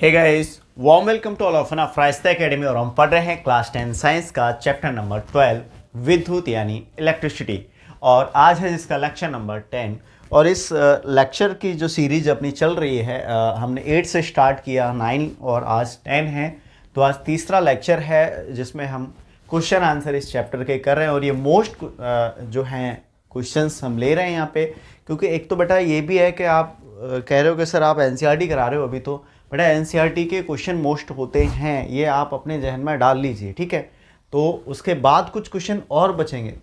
Hey guys, warm welcome to all of ना फ्राइस्ता academy. और हम पढ़ रहे हैं क्लास 10 साइंस का चैप्टर नंबर 12 विद्युत यानी इलेक्ट्रिसिटी। और आज है इसका लेक्चर नंबर 10। और इस लेक्चर की जो सीरीज अपनी चल रही है, हमने 8 से स्टार्ट किया, 9 और आज 10 है। तो आज तीसरा लेक्चर है जिसमें हम क्वेश्चन आंसर इस चैप्टर के कर रहे हैं। और ये मोस्ट जो हैं क्वेश्चंस हम ले रहे हैं यहाँ पे, क्योंकि एक तो बेटा ये भी है कि आप कह रहे हो कि सर आप एनसीईआरटी करा रहे हो अभी, तो बेटा एनसीईआरटी के क्वेश्चन मोस्ट होते हैं, ये आप अपने जहन में डाल लीजिए, ठीक है। तो उसके बाद कुछ क्वेश्चन और बचेंगे,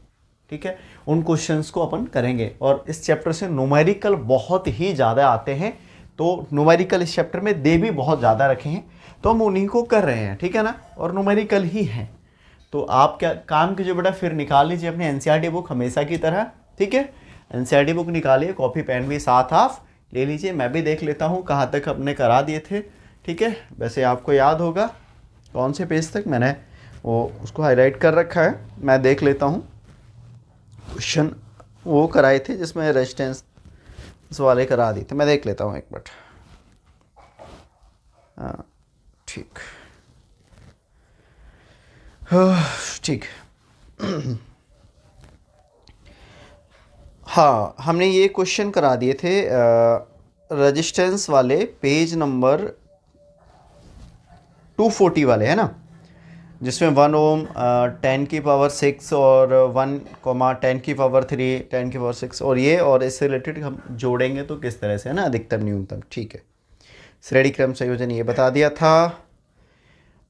ठीक है, उन क्वेश्चंस को अपन करेंगे। और इस चैप्टर से न्यूमेरिकल बहुत ही ज़्यादा आते हैं, तो न्यूमेरिकल इस चैप्टर में दे भी बहुत ज़्यादा रखे हैं, तो हम उन्हीं को कर रहे हैं, ठीक है ना। और न्यूमेरिकल ही हैं, तो आप क्या काम कीजिए बेटा, फिर निकाल लीजिए अपनी एनसीईआरटी बुक हमेशा की तरह, ठीक है। एनसीईआरटी बुक निकालिए, कॉपी पेन भी साथ आप ले लीजिए। मैं भी देख लेता हूँ कहाँ तक अपने करा दिए थे, ठीक है। वैसे आपको याद होगा कौन से पेज तक मैंने वो उसको हाईलाइट कर रखा है, मैं देख लेता हूँ। क्वेश्चन वो कराए थे जिसमें रेजिस्टेंस वाले करा दिए थे, मैं देख लेता हूँ एक मिनट। हाँ ठीक ठीक। हाँ, हमने ये क्वेश्चन करा दिए थे रेजिस्टेंस वाले, पेज नंबर 240 वाले, है ना, जिसमें 1 ओम 10 की पावर 6 और 1 10 की पावर 3 10 की पावर 6 और ये, और इससे रिलेटेड हम जोड़ेंगे तो किस तरह से, है ना, अधिकतम न्यूनतम, ठीक है। श्रेणी क्रम संयोजन ये बता दिया था।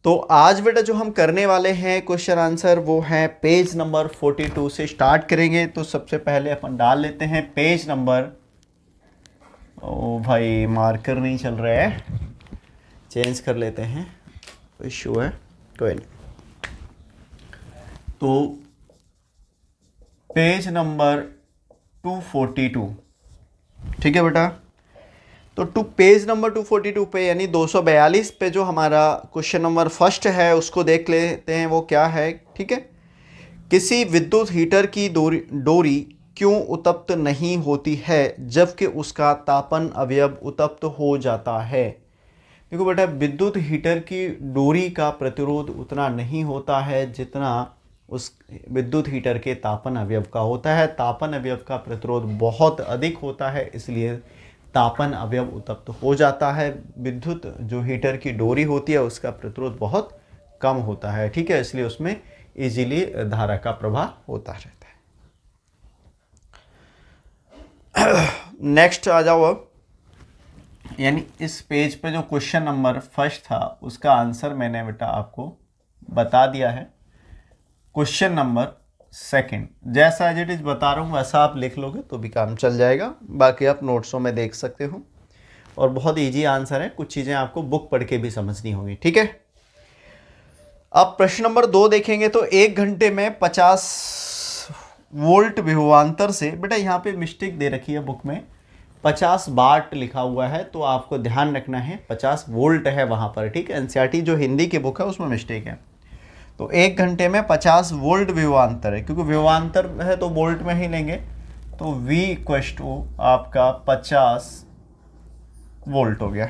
तो आज बेटा जो हम करने वाले हैं क्वेश्चन आंसर, वो है पेज नंबर 42 से स्टार्ट करेंगे। तो सबसे पहले अपन डाल लेते हैं पेज नंबर, ओ भाई मार्कर नहीं चल रहा है, चेंज कर लेते हैं, कोई इशू है, कोई नहीं। तो पेज नंबर 242, ठीक है बेटा। तो पेज नंबर 242 पे यानी 242 पे जो हमारा क्वेश्चन नंबर फर्स्ट है उसको देख लेते हैं, वो क्या है, ठीक है। किसी विद्युत हीटर की डोरी क्यों उत्तप्त नहीं होती है जबकि उसका तापन अवयव उत्तप्त हो जाता है। देखो बेटा, विद्युत हीटर की डोरी का प्रतिरोध उतना नहीं होता है जितना उस विद्युत हीटर के तापन अवयव का होता है। तापन अवयव का प्रतिरोध बहुत अधिक होता है, इसलिए तापन अवयव उत्तप्त हो जाता है। विद्युत जो हीटर की डोरी होती है उसका प्रतिरोध बहुत कम होता है, ठीक है, इसलिए उसमें इजीली धारा का प्रवाह होता रहता है। नेक्स्ट आ जाओ अब, यानी इस पेज पे जो क्वेश्चन नंबर फर्स्ट था उसका आंसर मैंने बेटा आपको बता दिया है। क्वेश्चन नंबर सेकंड जैसा एज इट इज बता रहा हूँ वैसा आप लिख लोगे तो भी काम चल जाएगा, बाकी आप नोट्सों में देख सकते हो। और बहुत इजी आंसर है, कुछ चीज़ें आपको बुक पढ़ के भी समझनी होगी, ठीक है। अब प्रश्न नंबर 2 देखेंगे। तो 1 घंटे में 50 वोल्ट विभवांतर से, बेटा यहाँ पे मिस्टेक दे रखी है बुक में, 50 वाट लिखा हुआ है, तो आपको ध्यान रखना है 50 वोल्ट है वहाँ पर, ठीक है। एनसीईआरटी जो हिंदी की बुक है उसमें मिस्टेक है। तो 1 घंटे में 50 वोल्ट विभवांतर है, क्योंकि विभवांतर है तो वोल्ट में ही लेंगे। तो V इक्वल्स टू आपका 50 वोल्ट हो गया।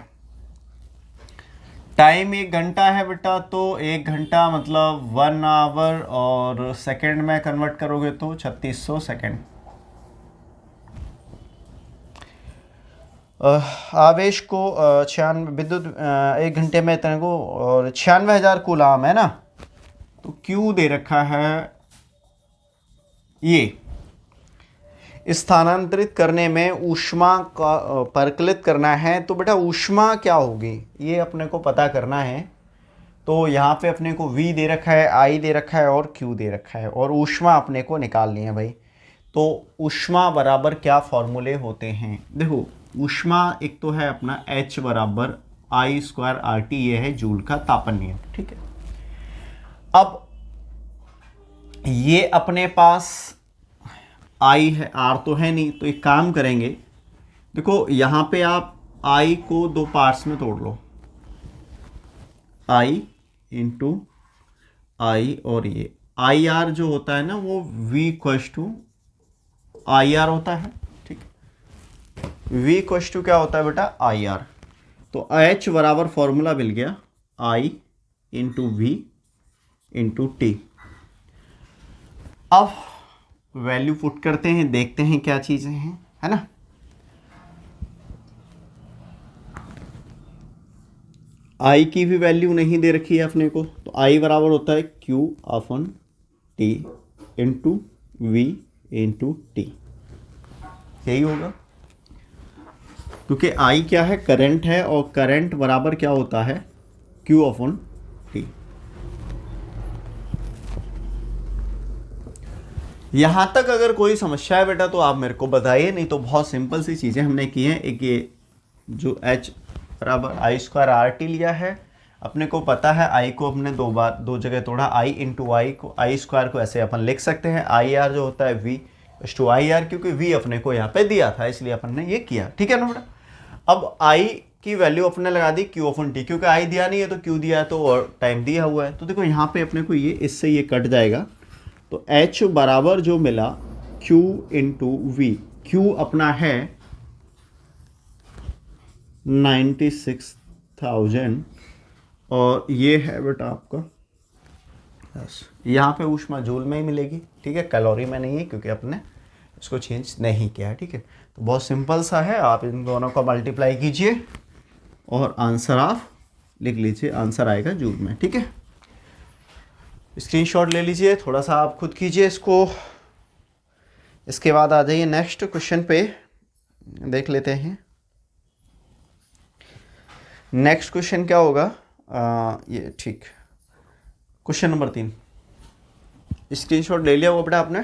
टाइम 1 घंटा है बेटा, तो 1 घंटा मतलब 1 आवर, और सेकंड में कन्वर्ट करोगे तो 3600 सेकंड। आवेश को 96 विद्युत 1 घंटे में इतने को, और 96,000 कूलाम है ना। तो Q दे रखा है, ये स्थानांतरित करने में ऊष्मा का परिकलित करना है। तो बेटा ऊष्मा क्या होगी ये अपने को पता करना है। तो यहाँ पे अपने को V दे रखा है, I दे रखा है और Q दे रखा है, और ऊष्मा अपने को निकालनी है भाई। तो ऊष्मा बराबर क्या फॉर्मूले होते हैं, देखो ऊष्मा एक तो है अपना H बराबर I² RT, ये है जूल का तापन नियम, ठीक है। अब ये अपने पास I है, R तो है नहीं, तो एक काम करेंगे, देखो यहाँ पे आप I को 2 पार्ट्स में तोड़ लो, I इंटू I, और ये IR जो होता है ना वो V इक्वल्स टू IR होता है, ठीक है। V इक्वल्स टू क्या होता है बेटा, IR। तो H बराबर फॉर्मूला मिल गया I into V into T. अब वैल्यू पुट करते हैं, देखते हैं क्या चीजें हैं, है ना। I की भी वैल्यू नहीं दे रखी है अपने को, तो I बराबर होता है Q upon T into V into T, यही होगा। क्योंकि I क्या है, करंट है, और करंट बराबर क्या होता है, Q अपॉन टी। यहां तक अगर कोई समस्या है बेटा तो आप मेरे को बताइए, नहीं तो बहुत सिंपल सी चीज़ें हमने की हैं। एक ये जो H बराबर आई स्क्वायर आर टी लिया है, अपने को पता है I को अपने दो जगह तोड़ा, I इंटू आई को, आई स्क्वायर को ऐसे अपन लिख सकते हैं, आई आर जो होता है V टू आई आर, क्योंकि V अपने को यहाँ पे दिया था इसलिए अपन ने ये किया, ठीक है ना बेटा। अब I की वैल्यू अपने लगा दी Q अपॉन टी, क्योंकि I दिया नहीं है तो Q दिया है, तो और टाइम दिया हुआ है, तो देखो यहाँ पे अपने को ये इससे ये कट जाएगा, तो H बराबर जो मिला Q इंटू वी, Q अपना है 96,000 और ये है बेटा आपका बस, यहाँ पे ऊष्मा जूल में ही मिलेगी, ठीक है, कैलोरी में नहीं है, क्योंकि अपने इसको चेंज नहीं किया है, ठीक है। तो बहुत सिंपल सा है, आप इन दोनों का मल्टीप्लाई कीजिए और आंसर आप लिख लीजिए, आंसर आएगा जूल में, ठीक है। स्क्रीनशॉट ले लीजिए, थोड़ा सा आप खुद कीजिए इसको। इसके बाद आ जाइए नेक्स्ट क्वेश्चन पे, देख लेते हैं नेक्स्ट क्वेश्चन क्या होगा। ये ठीक, क्वेश्चन नंबर 3, स्क्रीनशॉट ले लिया वो बेटा आपने,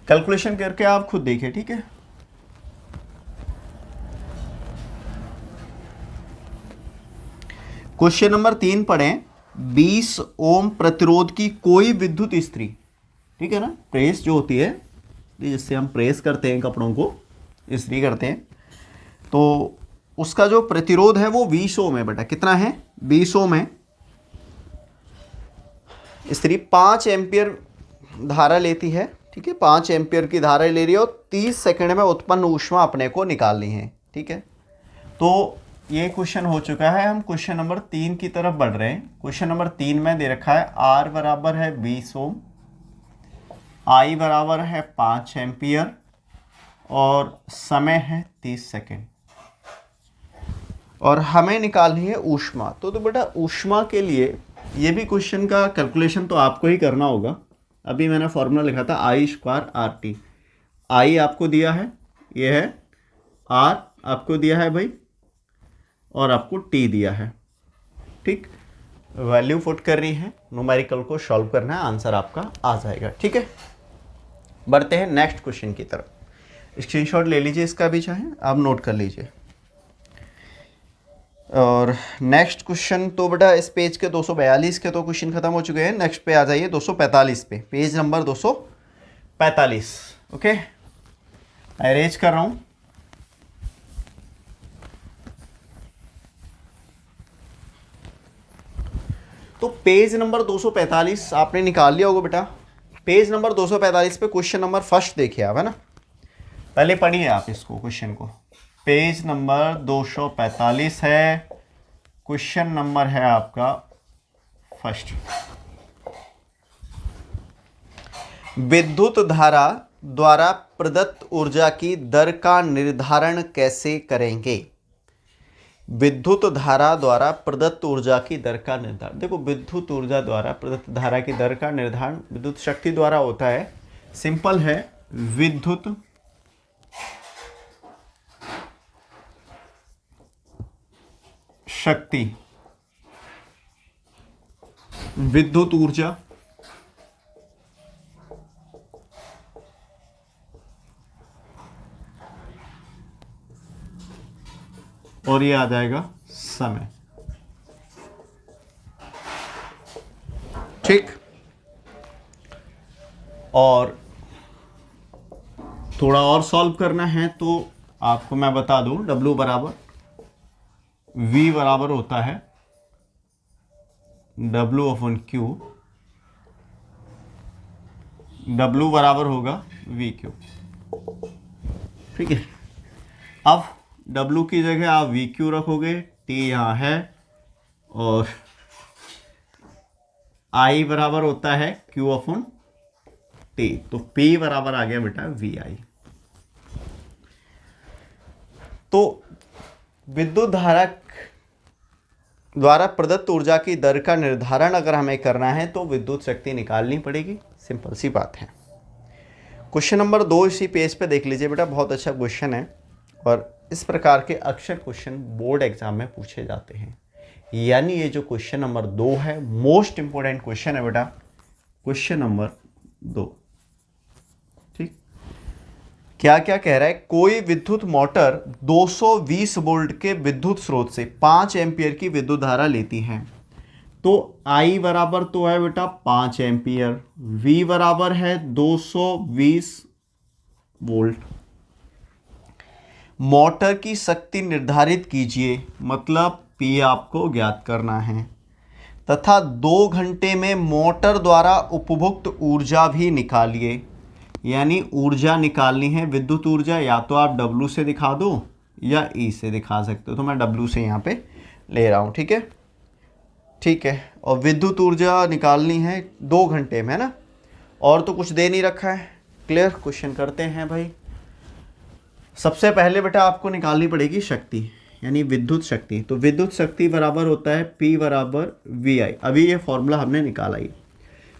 कैलकुलेशन करके आप खुद देखिए, ठीक है। क्वेश्चन नंबर 3 पढ़ें, 20 ओम प्रतिरोध की कोई विद्युत इस्त्री, ठीक है ना, प्रेस जो होती है जिससे हम प्रेस करते हैं कपड़ों को, इस्त्री करते हैं, तो उसका जो प्रतिरोध है वो 20 ओम है बेटा। कितना है, 20 ओम है। इस्त्री 5 एम्पियर धारा लेती है, ठीक है, 5 एम्पियर की धारा ले रही है और 30 सेकंड में उत्पन्न ऊष्मा अपने को निकालनी है, ठीक है। तो ये क्वेश्चन हो चुका है, हम क्वेश्चन नंबर 3 की तरफ बढ़ रहे हैं। क्वेश्चन नंबर 3 में दे रखा है R बराबर है 20 ओम, I बराबर है 5 एम्पियर और समय है 30 सेकंड, और हमें निकालनी है ऊष्मा। तो बेटा ऊष्मा के लिए ये भी क्वेश्चन का कैलकुलेशन तो आपको ही करना होगा। अभी मैंने फॉर्मूला लिखा था आई स्क्वायर आर टी, आई आपको दिया है, ये है, आर आपको दिया है भाई, और आपको टी दिया है, ठीक। वैल्यू पुट करनी है, न्यूमेरिकल को सॉल्व करना है, आंसर आपका आ जाएगा, ठीक है। बढ़ते हैं नेक्स्ट क्वेश्चन की तरफ, स्क्रीनशॉट ले लीजिए, इसका भी चाहे आप नोट कर लीजिए। और नेक्स्ट क्वेश्चन तो बेटा इस पेज के 242 के तो क्वेश्चन खत्म हो चुके हैं, नेक्स्ट पे आ जाइए 245 पे, पेज नंबर 245, ओके, अरेंज कर रहा हूं। तो पेज नंबर 245 आपने निकाल लिया होगा बेटा। पेज नंबर 245 पे क्वेश्चन नंबर फर्स्ट देखिए आप, है ना, पहले पढ़िए आप इसको, क्वेश्चन को। पेज नंबर 245 है, क्वेश्चन नंबर है आपका फर्स्ट। विद्युत धारा द्वारा प्रदत्त ऊर्जा की दर का निर्धारण कैसे करेंगे। विद्युत धारा द्वारा प्रदत्त ऊर्जा की दर का निर्धारण, देखो विद्युत ऊर्जा द्वारा प्रदत्त धारा की दर का निर्धारण विद्युत शक्ति द्वारा होता है, सिंपल है, विद्युत शक्ति, विद्युत ऊर्जा और ये आ जाएगा समय, ठीक। और थोड़ा और सॉल्व करना है तो आपको मैं बता दूं, W बराबर V बराबर होता है W अपॉन Q, W बराबर होगा V Q, ठीक है। अब W की जगह आप VQ रखोगे, T यहाँ है, और I बराबर होता है Q अपॉन T, तो P बराबर आ गया बेटा VI। तो विद्युत धारा द्वारा प्रदत्त ऊर्जा की दर का निर्धारण अगर हमें करना है तो विद्युत शक्ति निकालनी पड़ेगी, सिंपल सी बात है। क्वेश्चन नंबर 2 इसी पेज पे देख लीजिए बेटा, बहुत अच्छा क्वेश्चन है और इस प्रकार के अक्सर क्वेश्चन बोर्ड एग्जाम में पूछे जाते हैं। यानी ये जो क्वेश्चन नंबर 2 है मोस्ट इंपॉर्टेंट क्वेश्चन है बेटा, क्वेश्चन नंबर 2। ठीक, क्या क्या कह रहा है, कोई विद्युत मोटर 220 वोल्ट के विद्युत स्रोत से 5 एम्पियर की विद्युत धारा लेती है, तो I बराबर तो है बेटा 5 एम्पियर, V बराबर है 220 वोल्ट। मोटर की शक्ति निर्धारित कीजिए, मतलब P आपको ज्ञात करना है, तथा 2 घंटे में मोटर द्वारा उपभुक्त ऊर्जा भी निकालिए। यानी ऊर्जा निकालनी है, विद्युत ऊर्जा, या तो आप W से दिखा दो या E से दिखा सकते हो, तो मैं W से यहाँ पे ले रहा हूँ। ठीक है, ठीक है, और विद्युत ऊर्जा निकालनी है 2 घंटे में, है ना, और तो कुछ दे नहीं रखा है। क्लियर, क्वेश्चन करते हैं भाई। सबसे पहले बेटा आपको निकालनी पड़ेगी शक्ति, यानी विद्युत शक्ति। तो विद्युत शक्ति बराबर होता है P बराबर VI। अभी ये फॉर्मूला हमने निकाला ही,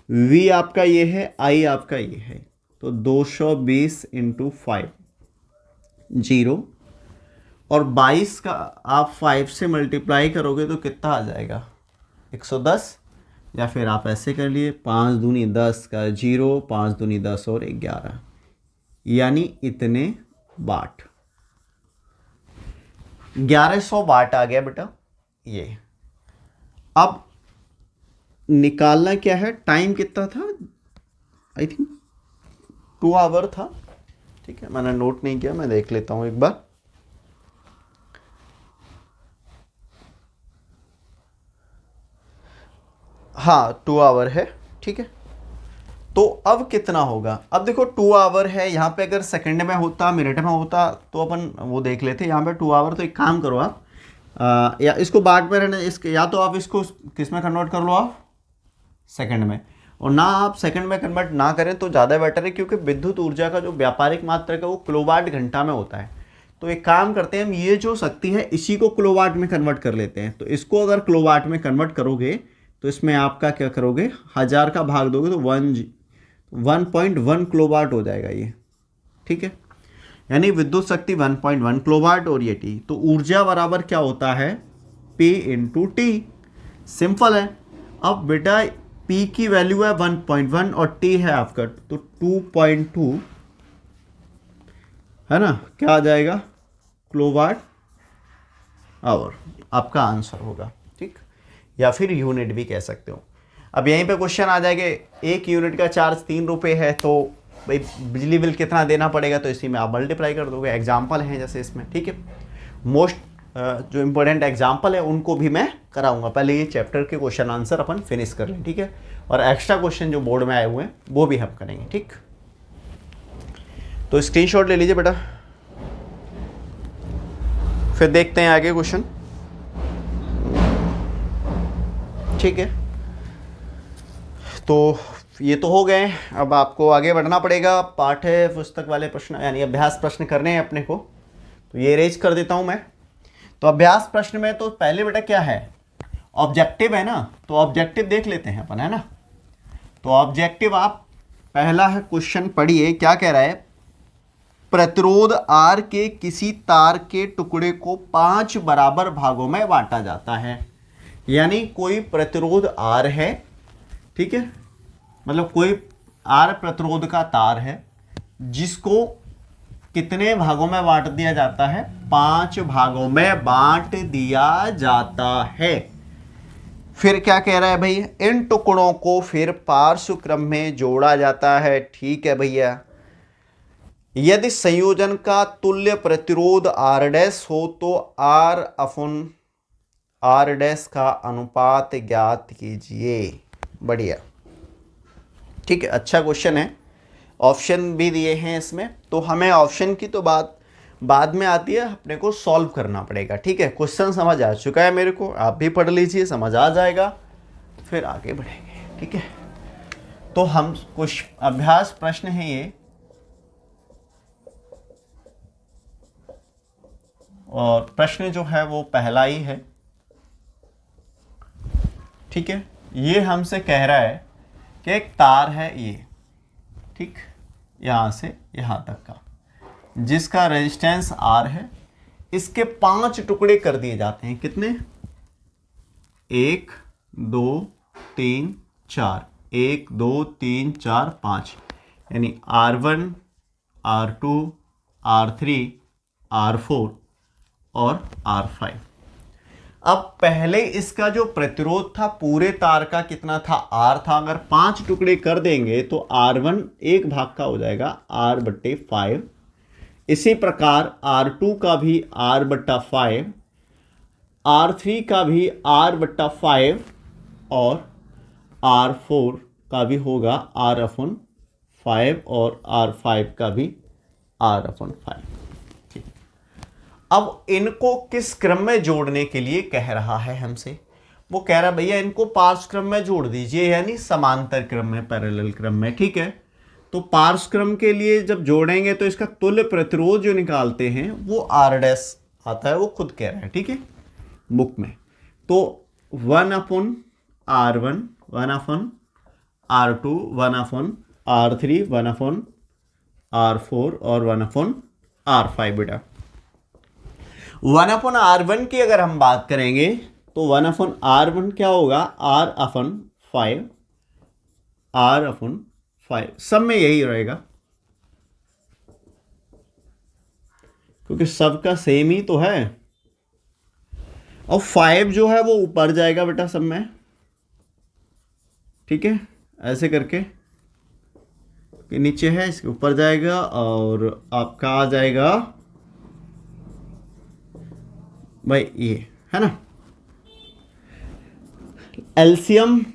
V आपका ये है, I आपका ये है, तो 220 इंटू 5 0, और 22 का आप 5 से मल्टीप्लाई करोगे तो कितना आ जाएगा 110, या फिर आप ऐसे कर लिए 5 दूनी 10 का 0, 5 दूनी 10 और 11, यानी इतने वाट, 1100 वाट आ गया बेटा ये। अब निकालना क्या है, टाइम कितना था, आई थिंक 2 आवर था। ठीक है, मैंने नोट नहीं किया, मैं देख लेता हूं एक बार। हाँ 2 आवर है। ठीक है, तो अब कितना होगा, अब देखो 2 आवर है, यहाँ पे अगर सेकंड में होता, मिनट में होता तो अपन वो देख लेते। यहाँ पे 2 आवर, तो एक काम करो आप, या इसको बाद में रहने, इसके या तो आप इसको किस में कन्वर्ट कर लो, आप सेकंड में, और ना आप सेकंड में कन्वर्ट ना करें तो ज़्यादा बेटर है, क्योंकि विद्युत ऊर्जा का जो व्यापारिक मात्रक है वो किलोवाट घंटा में होता है। तो एक काम करते हैं हम, ये जो शक्ति है इसी को किलोवाट में कन्वर्ट कर लेते हैं। तो इसको अगर किलोवाट में कन्वर्ट करोगे तो इसमें आपका क्या करोगे, 1000 का भाग दोगे तो 1.1 किलोवाट हो जाएगा ये। ठीक है, यानी विद्युत शक्ति 1.1 किलोवाट और ये T, तो ऊर्जा बराबर क्या होता है P इंटू T। सिंपल है। अब बेटा P की वैल्यू है 1.1 और T है आपका तो 2.2, है ना, क्या आ जाएगा किलोवाट आवर, आपका आंसर होगा। ठीक, या फिर यूनिट भी कह सकते हो। अब यहीं पे क्वेश्चन आ जाएगा, 1 यूनिट का चार्ज 3 रुपये है, तो भाई बिजली बिल कितना देना पड़ेगा, तो इसी में आप मल्टीप्लाई कर दोगे। एग्जाम्पल हैं जैसे इसमें। ठीक है, मोस्ट जो इम्पोर्टेंट एग्जाम्पल है उनको भी मैं कराऊंगा, पहले ये चैप्टर के क्वेश्चन आंसर अपन फिनिश कर लें। ठीक है, और एक्स्ट्रा क्वेश्चन जो बोर्ड में आए हुए हैं वो भी हम करेंगे। ठीक, तो स्क्रीनशॉट ले लीजिए बेटा, फिर देखते हैं आगे क्वेश्चन। ठीक है, तो ये तो हो गए। अब आपको आगे बढ़ना पड़ेगा, पाठ्य पुस्तक वाले प्रश्न यानी अभ्यास प्रश्न करने हैं अपने को, तो ये रेज कर देता हूं मैं। तो अभ्यास प्रश्न में तो पहले बेटा क्या है, ऑब्जेक्टिव है ना, तो ऑब्जेक्टिव देख लेते हैं अपन, है ना। तो ऑब्जेक्टिव आप पहला है क्वेश्चन पढ़िए, क्या कह रहा है, प्रतिरोध R के किसी तार के टुकड़े को 5 बराबर भागों में बांटा जाता है। यानी कोई प्रतिरोध R है, ठीक है, मतलब कोई R प्रतिरोध का तार है जिसको कितने भागों में बांट दिया जाता है, 5 भागों में बांट दिया जाता है। फिर क्या कह रहा है भाई, इन टुकड़ों को फिर पार्श्व क्रम में जोड़ा जाता है। ठीक है भैया, यदि संयोजन का तुल्य प्रतिरोध R डैश हो तो R अपॉन R डैश का अनुपात ज्ञात कीजिए। बढ़िया, ठीक है, अच्छा क्वेश्चन है। ऑप्शन भी दिए हैं इसमें, तो हमें ऑप्शन की तो बात बाद में आती है, अपने को सॉल्व करना पड़ेगा। ठीक है, क्वेश्चन समझ आ चुका है मेरे को, आप भी पढ़ लीजिए, समझ आ जाएगा, फिर आगे बढ़ेंगे। ठीक है, तो हम कुछ अभ्यास प्रश्न है ये, और प्रश्न जो है वो पहला ही है। ठीक है, ये हमसे कह रहा है कि एक तार है ये, ठीक, यहां से यहां तक का, जिसका रेजिस्टेंस R है। इसके 5 टुकड़े कर दिए जाते हैं। कितने? 1 2 3 4, 1 2 3 4 5, यानी R1 R2 R3 R4 और R5। अब पहले इसका जो प्रतिरोध था पूरे तार का कितना था? R था। अगर 5 टुकड़े कर देंगे तो R1 एक भाग का हो जाएगा R/5। इसी प्रकार R2 का भी R/5, R3 का भी R/5 और R4 का भी होगा R/5 और R5 का भी R/5। अब इनको किस क्रम में जोड़ने के लिए कह रहा है हमसे? वो कह रहा है भैया इनको पार्श्व क्रम में जोड़ दीजिए, यानी समांतर क्रम में, पैरेलल क्रम में। ठीक है, तो पार्श्व क्रम के लिए जब जोड़ेंगे तो इसका तुल्य प्रतिरोध जो निकालते हैं वो R' आता है, वो खुद कह रहा है। ठीक है, बुक में तो 1/R1, 1/R2, 1/R3, 1/R4 और 1/R5। बेटा 1/R1 की अगर हम बात करेंगे तो 1/R1 क्या होगा? R/5, R/5, सब में यही रहेगा क्योंकि सबका सेम ही तो है। और 5 जो है वो ऊपर जाएगा बेटा सब में। ठीक है, ऐसे करके कि नीचे है इसके ऊपर जाएगा और आपका आ जाएगा भाई ये है ना, एलसीएम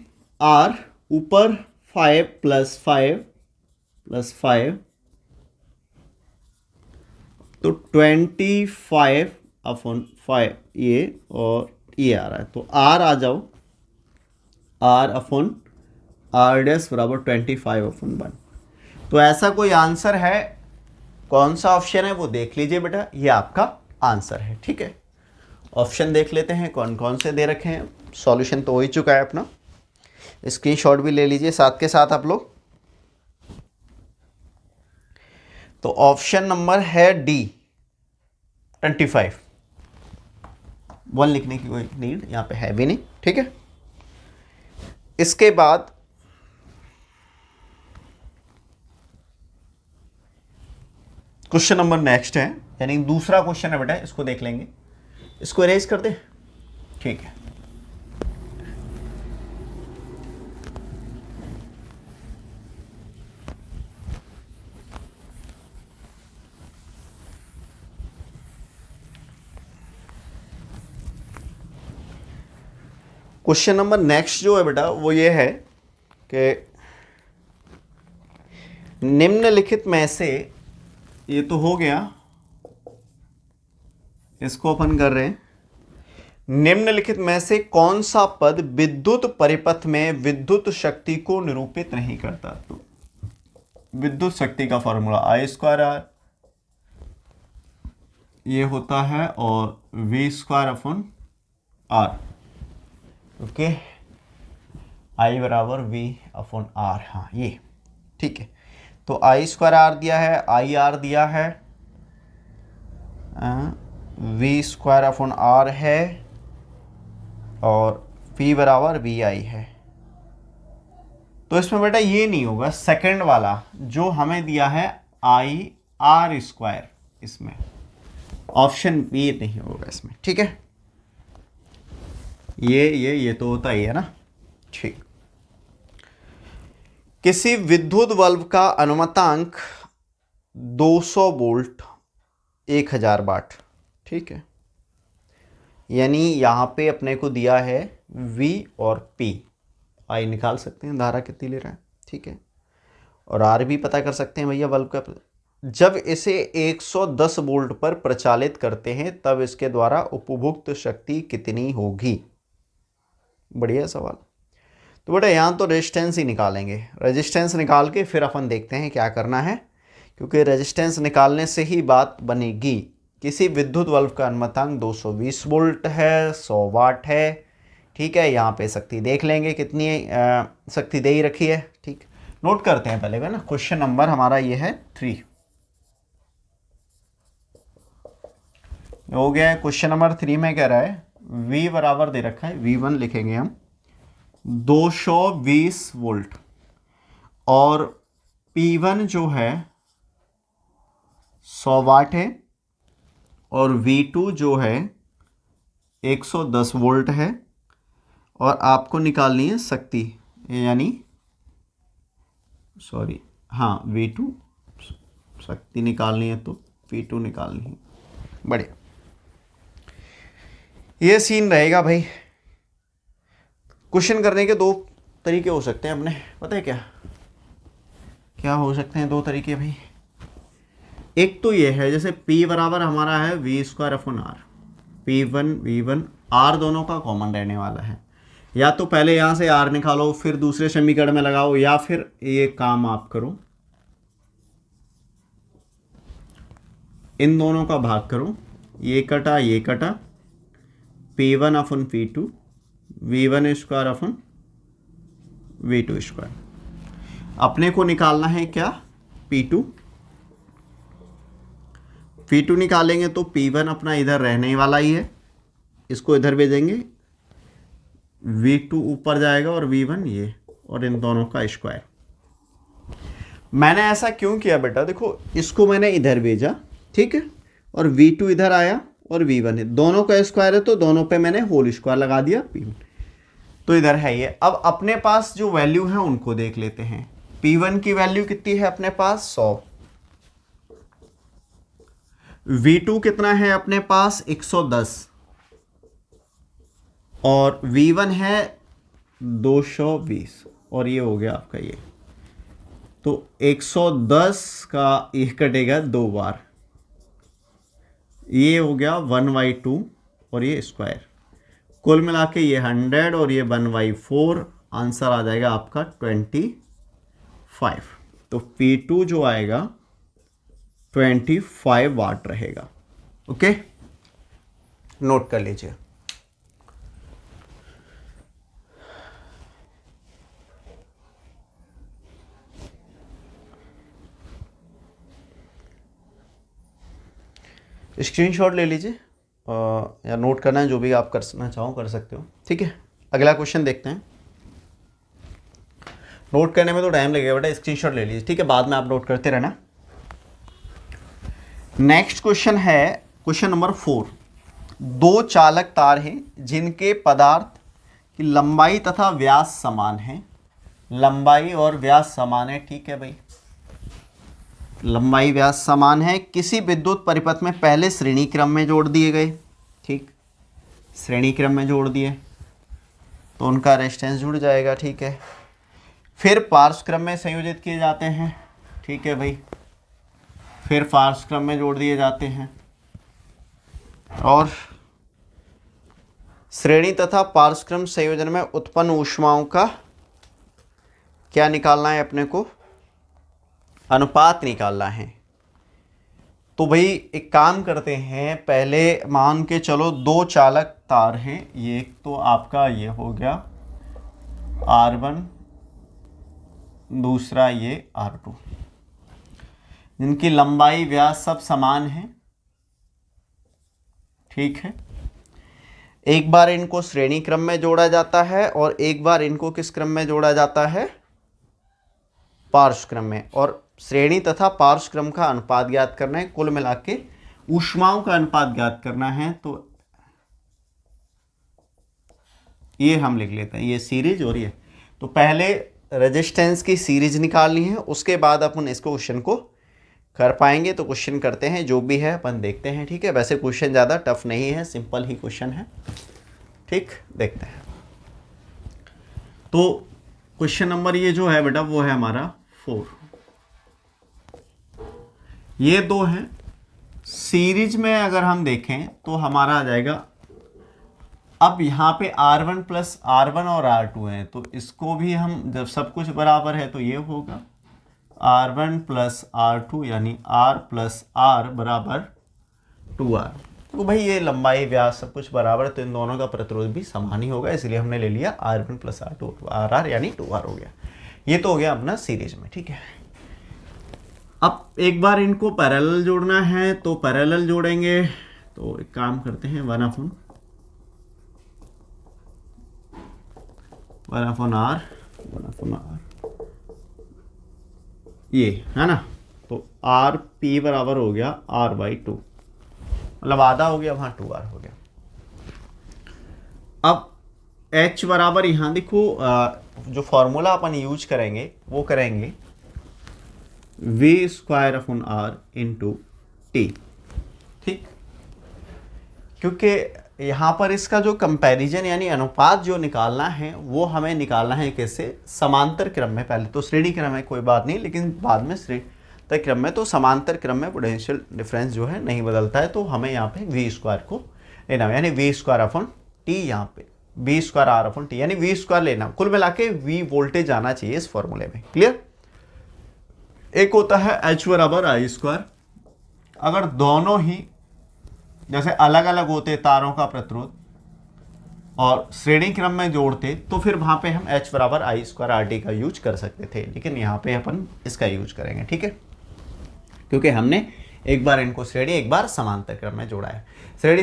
R ऊपर 5 + 5 + 5, तो 25/5 ये, और ये आ रहा है तो R आ जाओ, R/R' बराबर 25/1। तो ऐसा कोई आंसर है? कौन सा ऑप्शन है वो देख लीजिए बेटा, ये आपका आंसर है। ठीक है, ऑप्शन देख लेते हैं कौन कौन से दे रखे हैं। सॉल्यूशन तो हो ही चुका है अपना, स्क्रीनशॉट भी ले लीजिए साथ के साथ आप लोग। तो ऑप्शन नंबर है डी 25। 1 लिखने की कोई नीड यहाँ पे है भी नहीं। ठीक है, इसके बाद क्वेश्चन नंबर नेक्स्ट है, यानी दूसरा क्वेश्चन है बेटा, इसको देख लेंगे। इसको इरेज कर दे। ठीक है, क्वेश्चन नंबर नेक्स्ट जो है बेटा वो ये है कि निम्नलिखित में से, ये तो हो गया, इसको अपन कर रहे हैं, निम्नलिखित में से कौन सा पद विद्युत परिपथ में विद्युत शक्ति को निरूपित नहीं करता? तो विद्युत शक्ति का फॉर्मूला I²R ये होता है और V²/R। ओके, I बराबर V/R। हाँ ये ठीक है, तो I²R दिया है, IR दिया है, V²/R है और V बराबर VI है। तो इसमें बेटा ये नहीं होगा, सेकंड वाला जो हमें दिया है IR², इसमें ऑप्शन बी नहीं होगा इसमें। ठीक है, ये तो होता ही है ना। ठीक, किसी विद्युत बल्ब का अनुमतांक 200 वोल्ट 1000 वाट। ठीक है, यानी यहाँ पे अपने को दिया है V और P, I निकाल सकते हैं, धारा कितनी ले रहा है। ठीक है, और R भी पता कर सकते हैं भैया बल्ब का जब इसे 110 वोल्ट पर प्रचालित करते हैं तब इसके द्वारा उपभुक्त शक्ति कितनी होगी। बढ़िया सवाल। तो बेटा यहाँ तो रेजिस्टेंस ही निकालेंगे, रेजिस्टेंस निकाल के फिर अपन देखते हैं क्या करना है, क्योंकि रेजिस्टेंस निकालने से ही बात बनेगी। किसी विद्युत बल्ब का अनुमतांक 220 वोल्ट है, 100 वाट है, ठीक है। यहाँ पे शक्ति देख लेंगे कितनी शक्ति दे ही रखी है, ठीक। नोट करते हैं पहले ना, क्वेश्चन नंबर हमारा ये है 3 हो गया है। क्वेश्चन नंबर 3 में कह रहा है V बराबर दे रखा है, V1 लिखेंगे हम 220 वोल्ट, और P1 जो है 100 वाट है, और V2 जो है 110 वोल्ट है, और आपको निकालनी है शक्ति, यानी सॉरी हाँ V2 शक्ति निकालनी है तो P2 निकालनी है। बढ़िया, ये सीन रहेगा भाई। क्वेश्चन करने के दो तरीके हो सकते हैं अपने, पता है क्या क्या हो सकते हैं दो तरीके भाई। एक तो ये है जैसे P बराबर हमारा है V² upon R, P1 V1 R दोनों का कॉमन रहने वाला है। या तो पहले यहाँ से R निकालो फिर दूसरे समीकरण में लगाओ, या फिर ये काम आप करो, इन दोनों का भाग करो, ये कटा P1 upon P2 V1² upon V2²। अपने को निकालना है क्या P2 निकालेंगे तो P1 अपना इधर रहने वाला ही है, इसको इधर भेजेंगे, V2 ऊपर जाएगा और V1 ये, और इन दोनों का स्क्वायर। मैंने ऐसा क्यों किया बेटा, देखो इसको मैंने इधर भेजा, ठीक है, और V2 इधर आया और V1 है, दोनों का स्क्वायर है तो दोनों पे मैंने होल स्क्वायर लगा दिया P1, तो इधर है ये। अब अपने पास जो वैल्यू है उनको देख लेते हैं। P1 की वैल्यू कितनी है अपने पास 100, V2 कितना है अपने पास 110, और V1 है 220, और ये हो गया आपका ये, तो 110 का ये कटेगा 2 बार, ये हो गया 1/2 और ये स्क्वायर, कुल मिला के ये 100 और ये 1/4, आंसर आ जाएगा आपका 25। तो P2 जो आएगा 25 वाट रहेगा। ओके, नोट कर लीजिए। स्क्रीनशॉट ले लीजिए या नोट करना है, जो भी आप करना चाहो कर सकते हो, ठीक है। अगला क्वेश्चन देखते हैं। नोट करने में तो टाइम लगेगा बेटा, स्क्रीनशॉट ले लीजिए, ठीक है, बाद में आप नोट करते रहना। नेक्स्ट क्वेश्चन है क्वेश्चन नंबर 4। दो चालक तार हैं जिनके पदार्थ की लंबाई तथा व्यास समान है, लंबाई और व्यास समान है, ठीक है भाई, लंबाई व्यास समान है, किसी विद्युत परिपथ में पहले श्रेणी क्रम में जोड़ दिए गए, ठीक, श्रेणी क्रम में जोड़ दिए तो उनका रेजिस्टेंस जुड़ जाएगा, ठीक है। फिर पार्श्व क्रम में संयोजित किए जाते हैं, ठीक है भाई, फिर पार्श्व क्रम में जोड़ दिए जाते हैं, और श्रेणी तथा पार्श्व क्रम संयोजन में उत्पन्न ऊष्माओं का क्या निकालना है अपने को, अनुपात निकालना है। तो भाई एक काम करते हैं, पहले मान के चलो दो चालक तार हैं, ये एक तो आपका ये हो गया R1, दूसरा ये R2, जिनकी लंबाई व्यास सब समान है, ठीक है। एक बार इनको श्रेणी क्रम में जोड़ा जाता है और एक बार इनको किस क्रम में जोड़ा जाता है, पार्श्व क्रम में, और श्रेणी तथा पार्श्व क्रम का अनुपात ज्ञात करना है, कुल मिला के ऊष्माओं का अनुपात ज्ञात करना है। तो ये हम लिख लेते हैं, ये सीरीज और ये, तो पहले रेजिस्टेंस की सीरीज निकालनी है, उसके बाद अपन इस क्वेश्चन को कर पाएंगे। तो क्वेश्चन करते हैं, जो भी है अपन देखते हैं, ठीक है। वैसे क्वेश्चन ज़्यादा टफ नहीं है, सिंपल ही क्वेश्चन है, ठीक, देखते हैं। तो क्वेश्चन नंबर ये जो है बेटा वो है हमारा 4। ये दो हैं। सीरीज में अगर हम देखें तो हमारा आ जाएगा, अब यहाँ पे R1 प्लस R1 और R2 है, तो इसको भी हम जब सब कुछ बराबर है तो ये होगा R1 प्लस R2 यानी R प्लस R बराबर 2R। तो भाई ये लंबाई व्यास सब कुछ बराबर, तो इन दोनों का प्रतिरोध भी समान ही होगा, इसलिए हमने ले लिया R1 प्लस R2 RR यानी 2R हो गया। ये तो हो गया अपना सीरीज में, ठीक है। अब एक बार इनको पैरेलल जोड़ना है तो पैरेलल जोड़ेंगे, तो एक काम करते हैं 1/R ये है ना, तो आर पी बराबर हो गया R/2, मतलब आधा हो गया, वहां 2R हो गया। अब H बराबर यहां देखो, जो फॉर्मूला अपन यूज करेंगे वो करेंगे V²/R इंटू टी, ठीक। क्योंकि यहाँ पर इसका जो कंपैरिजन यानी अनुपात जो निकालना है वो हमें निकालना है कैसे, समांतर क्रम में। पहले तो श्रेणी क्रम में कोई बात नहीं, लेकिन बाद में श्रेणी क्रम में, तो समांतर क्रम में पोटेंशियल डिफरेंस जो है नहीं बदलता है, तो हमें यहाँ पे V² को लेना है, यानी V²/T, यहाँ पे V²R/T यानी V² लेना। कुल मिला के V वोल्टेज आना चाहिए इस फॉर्मूले में, क्लियर। एक होता है H/I²। अगर दोनों ही जैसे अलग अलग होते तारों का प्रतिरोध और श्रेणी क्रम में जोड़ते, तो फिर वहां पे हम H/I²RT का यूज कर सकते थे, लेकिन यहाँ पे अपन इसका यूज करेंगे, ठीक है। क्योंकि हमने एक बार इनको श्रेणी एक बार समांतर क्रम में जोड़ा है।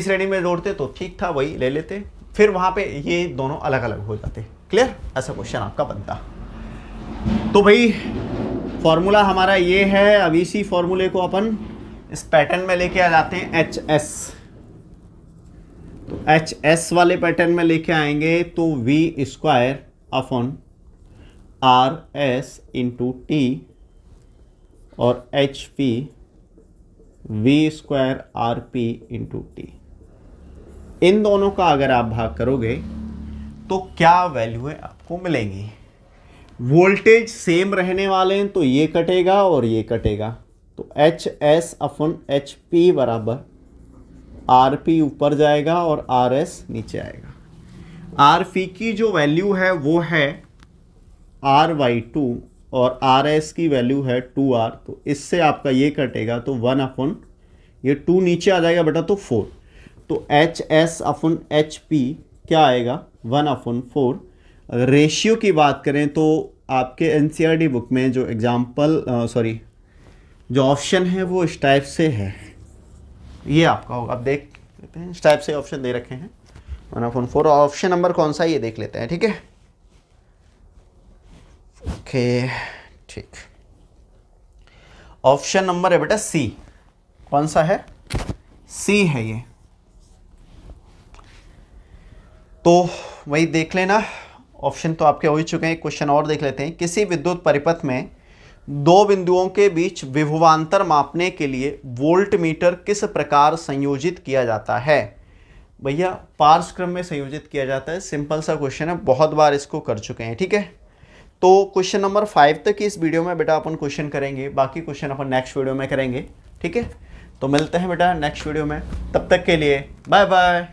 श्रेणी में जोड़ते तो ठीक था, वही ले लेते, फिर वहां पे ये दोनों अलग अलग हो जाते, क्लियर। ऐसा क्वेश्चन आपका बनता। तो भाई फॉर्मूला हमारा ये है। अब इसी फॉर्मूले को अपन इस पैटर्न में लेके आ जाते हैं HS। तो HS वाले पैटर्न में लेके आएंगे तो V²/RS इंटू T और HP V²RP इंटू T। इन दोनों का अगर आप भाग करोगे तो क्या वैल्यूएं आपको मिलेंगी। वोल्टेज सेम रहने वाले हैं, तो ये कटेगा और ये कटेगा, तो HS/HP बराबर RP ऊपर जाएगा और RS नीचे आएगा। RP की जो वैल्यू है वो है R/2 और RS की वैल्यू है 2R, तो इससे आपका ये कटेगा, तो 1/ ये 2 नीचे आ जाएगा बेटा, तो 4, तो HS/HP क्या आएगा 1/4। रेशियो की बात करें तो आपके NCERT बुक में जो जो ऑप्शन है वो इस टाइप से है, ये आपका होगा। अब देख लेते हैं, इस टाइप से ऑप्शन दे रखे हैं 1/4। ऑप्शन नंबर कौन सा ये देख लेते हैं, ठीक है। ओके, ठीक। ऑप्शन नंबर है बेटा C। कौन सा है? C है ये। तो वही देख लेना, ऑप्शन तो आपके हो ही चुके हैं। क्वेश्चन और देख लेते हैं। किसी विद्युत परिपथ में दो बिंदुओं के बीच विभवांतर मापने के लिए वोल्ट मीटर किस प्रकार संयोजित किया जाता है? भैया पार्श्व क्रम में संयोजित किया जाता है। सिंपल सा क्वेश्चन है, बहुत बार इसको कर चुके हैं, ठीक है। तो क्वेश्चन नंबर 5 तक इस वीडियो में बेटा अपन क्वेश्चन करेंगे, बाकी क्वेश्चन अपन नेक्स्ट वीडियो में करेंगे, ठीक है। तो मिलते हैं बेटा नेक्स्ट वीडियो में, तब तक के लिए बाय बाय।